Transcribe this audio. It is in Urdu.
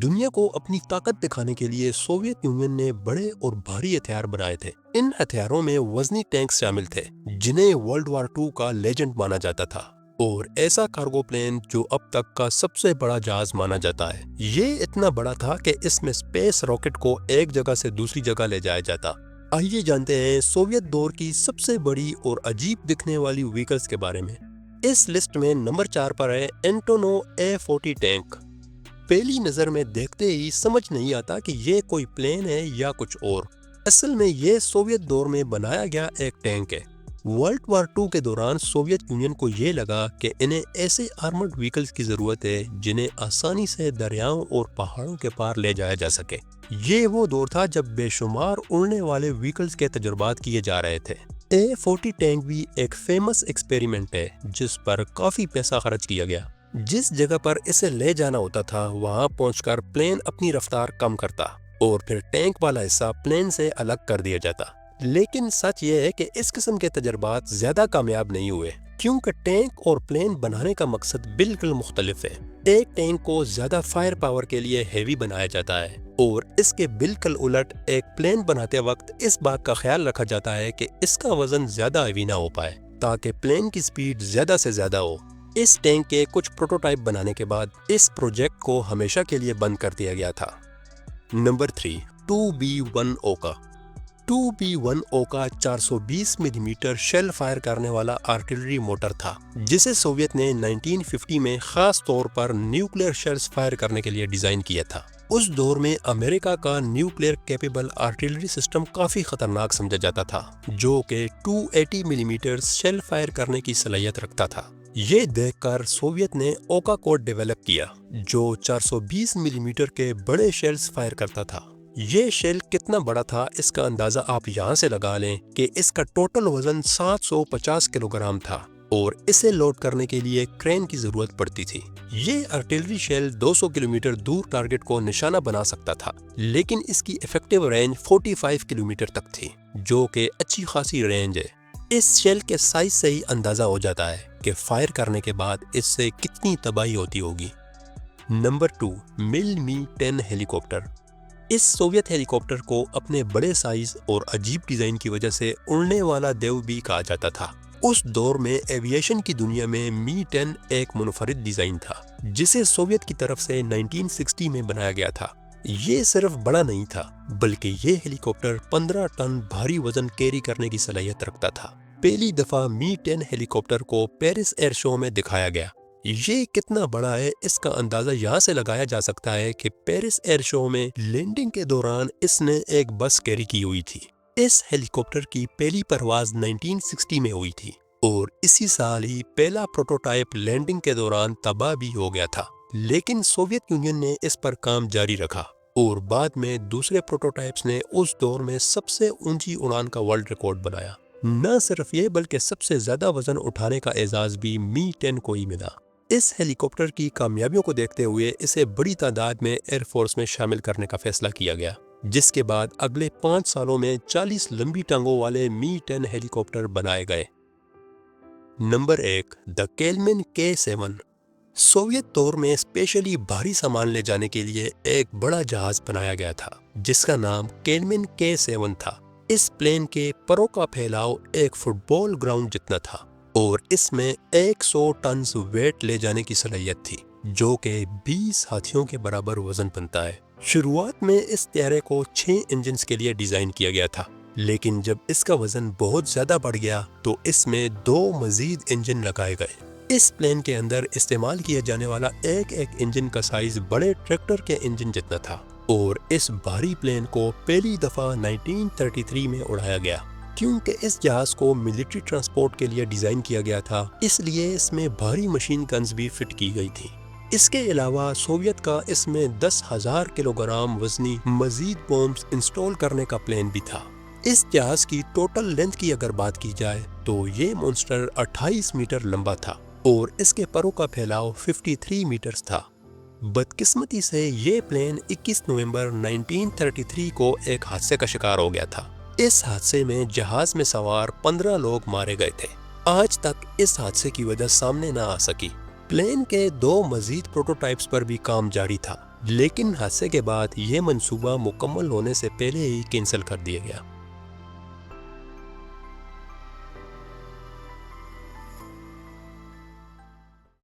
دنیا کو اپنی طاقت دکھانے کے لیے سوویت یونین نے بڑے اور بھاری ہتھیار بنائے تھے۔ ان ہتھیاروں میں وزنی ٹینکس شامل تھے جنہیں ورلڈ وار 2 کا لیجنڈ مانا جاتا تھا، اور ایسا کارگو پلین جو اب تک کا سب سے بڑا جہاز مانا جاتا ہے۔ یہ اتنا بڑا تھا کہ اس میں اسپیس راکٹ کو ایک جگہ سے دوسری جگہ لے جایا جاتا۔ آئیے جانتے ہیں سوویت دور کی سب سے بڑی اور عجیب دکھنے والی وہیکلز کے بارے میں۔ اس لسٹ میں نمبر 4 پر ہے اینٹونو A40 ٹینک۔ پہلی نظر میں دیکھتے ہی سمجھ نہیں آتا کہ یہ کوئی پلین ہے یا کچھ اور۔ اصل میں یہ سوویت دور میں بنایا گیا ایک ٹینک ہے۔ ورلڈ وار 2 کے دوران سوویت یونین کو یہ لگا کہ انہیں ایسے آرمرڈ وہیکلز کی ضرورت ہے جنہیں آسانی سے دریاؤں اور پہاڑوں کے پار لے جایا جا سکے۔ یہ وہ دور تھا جب بے شمار اڑنے والے وہیکلز کے تجربات کیے جا رہے تھے۔ A40 ٹینک بھی ایک فیمس ایکسپیریمنٹ ہے جس پر کافی پیسہ خرچ کیا گیا۔ جس جگہ پر اسے لے جانا ہوتا تھا وہاں پہنچ کر پلین اپنی رفتار کم کرتا اور پھر ٹینک والا حصہ پلین سے الگ کر دیا جاتا۔ لیکن سچ یہ ہے کہ اس قسم کے تجربات زیادہ کامیاب نہیں ہوئے، کیونکہ ٹینک اور پلین بنانے کا مقصد بالکل مختلف ہے۔ ایک ٹینک کو زیادہ فائر پاور کے لیے ہیوی بنایا جاتا ہے، اور اس کے بالکل الٹ ایک پلین بناتے وقت اس بات کا خیال رکھا جاتا ہے کہ اس کا وزن زیادہ ہیوی نہ ہو پائے تاکہ پلین کی سپیڈ زیادہ سے زیادہ ہو۔ اس ٹینک کے کچھ پروٹوٹائپ بنانے کے بعد اس پروجیکٹ کو ہمیشہ کے لیے بند کر دیا گیا تھا۔ نمبر 3، 2B1 اوکا۔ 2B1 اوکا 420 ملی میٹر شیل فائر کرنے والا آرٹلری موٹر تھا جسے سوویت نے 1950 میں خاص طور پر نیوکلیر شیلز فائر کرنے کے لیے ڈیزائن کیا تھا۔ اس دور میں امریکہ کا نیوکلیر کیپیبل آرٹلری سسٹم کافی خطرناک سمجھا جاتا تھا، جو کہ 280 ملی میٹر شیل فائر کرنے کی صلاحیت رکھتا تھا۔ یہ دیکھ کر سوویت نے اوکا کو ڈیولپ کیا جو 420 ملی میٹر کے بڑے شیلز فائر کرتا تھا۔ یہ شیل کتنا بڑا تھا اس کا اندازہ آپ یہاں سے لگا لیں کہ اس کا ٹوٹل وزن 750 کلو گرام تھا، اور اسے لوڈ کرنے کے لیے کرین کی ضرورت پڑتی تھی۔ یہ آرٹلری شیل 200 کلومیٹر دور ٹارگٹ کو نشانہ بنا سکتا تھا، لیکن اس کی ایفیکٹو رینج 45 کلومیٹر تک تھی، جو کہ اچھی خاصی رینج ہے۔ اس شیل کے سائز سے ہی اندازہ ہو جاتا ہے کہ فائر کرنے کے بعد اس سے کتنی تباہی ہوتی ہوگی۔ نمبر 2، مل می 10 ہیلی کاپٹر۔ اس سوویت ہیلی کاپٹر کو اپنے بڑے سائز اور عجیب ڈیزائن کی وجہ سے اڑنے والا دیو بھی کہا جاتا تھا۔ اس دور میں ایویشن کی دنیا میں می 10 ایک منفرد ڈیزائن تھا جسے سوویت کی طرف سے 1960 میں بنایا گیا تھا۔ یہ صرف بڑا نہیں تھا بلکہ یہ ہیلی کاپٹر 15 ٹن بھاری وزن کیری کرنے کی صلاحیت رکھتا تھا۔ پہلی دفعہ می 10 ہیلی کاپٹر کو پیرس ایئر شو میں دکھایا گیا۔ یہ کتنا بڑا ہے اس کا اندازہ یہاں سے لگایا جا سکتا ہے کہ پیرس ایئر شو میں لینڈنگ کے دوران اس نے ایک بس کیری کی ہوئی تھی۔ اس ہیلی کاپٹر کی پہلی پرواز 1960 میں ہوئی تھی، اور اسی سال ہی پہلا پروٹوٹائپ لینڈنگ کے دوران تباہ بھی ہو گیا تھا، لیکن سوویت یونین نے اس پر کام جاری رکھا، اور بعد میں دوسرے پروٹوٹائپس نے اس دور میں سب سے اونچی اڑان کا ورلڈ ریکارڈ بنایا۔ نہ صرف یہ بلکہ سب سے زیادہ وزن اٹھانے کا اعزاز بھی می 10 کو ہی ملا۔ اس ہیلی کاپٹر کی کامیابیوں کو دیکھتے ہوئے اسے بڑی تعداد میں ایئر فورس میں شامل کرنے کا فیصلہ کیا گیا، جس کے بعد اگلے 5 سالوں میں 40 لمبی ٹانگوں والے می 10 ہیلی کاپٹر بنائے گئے۔ نمبر 1، دا کیلمن K7۔ سوویت دور میں اسپیشلی بھاری سامان لے جانے کے لیے ایک بڑا جہاز بنایا گیا تھا جس کا نام کیلمن K7 تھا۔ اس پلین کے پروں کا پھیلاؤ ایک فٹ بال گراؤنڈ جتنا تھا، اور اس میں 100 ٹنز ویٹ لے جانے کی صلاحیت تھی، جو کہ 20 ہاتھیوں کے برابر وزن بنتا ہے۔ شروعات میں اس طیارے کو 6 انجنز کے لیے ڈیزائن کیا گیا تھا، لیکن جب اس کا وزن بہت زیادہ بڑھ گیا تو اس میں 2 مزید انجن لگائے گئے۔ اس پلین کے اندر استعمال کیا جانے والا ایک انجن کا سائز بڑے ٹریکٹر کے انجن جتنا تھا، اور اس بھاری پلین کو پہلی دفعہ 1933 میں اڑایا گیا۔ کیونکہ اس جہاز کو ملٹری ٹرانسپورٹ کے لیے ڈیزائن کیا گیا تھا، اس لیے اس میں بھاری مشین گنز بھی فٹ کی گئی تھی۔ اس کے علاوہ سوویت کا اس میں 10,000 کلو گرام وزنی مزید بومبز انسٹال کرنے کا پلان بھی تھا۔ اس جہاز کی ٹوٹل لینتھ کی اگر بات کی جائے تو یہ مونسٹر 28 میٹر لمبا تھا، اور اس کے پروں کا پھیلاؤ 53 میٹرز تھا۔ بدقسمتی سے یہ پلین 21 نومبر 1933 کو ایک حادثے کا شکار ہو گیا تھا۔ اس حادثے میں جہاز میں سوار 15 لوگ مارے گئے تھے۔ آج تک اس حادثے کی وجہ سامنے نہ آ سکی۔ پلین کے 2 مزید پروٹوٹائپس پر بھی کام جاری تھا، لیکن حادثے کے بعد یہ منصوبہ مکمل ہونے سے پہلے ہی کینسل کر دیا گیا۔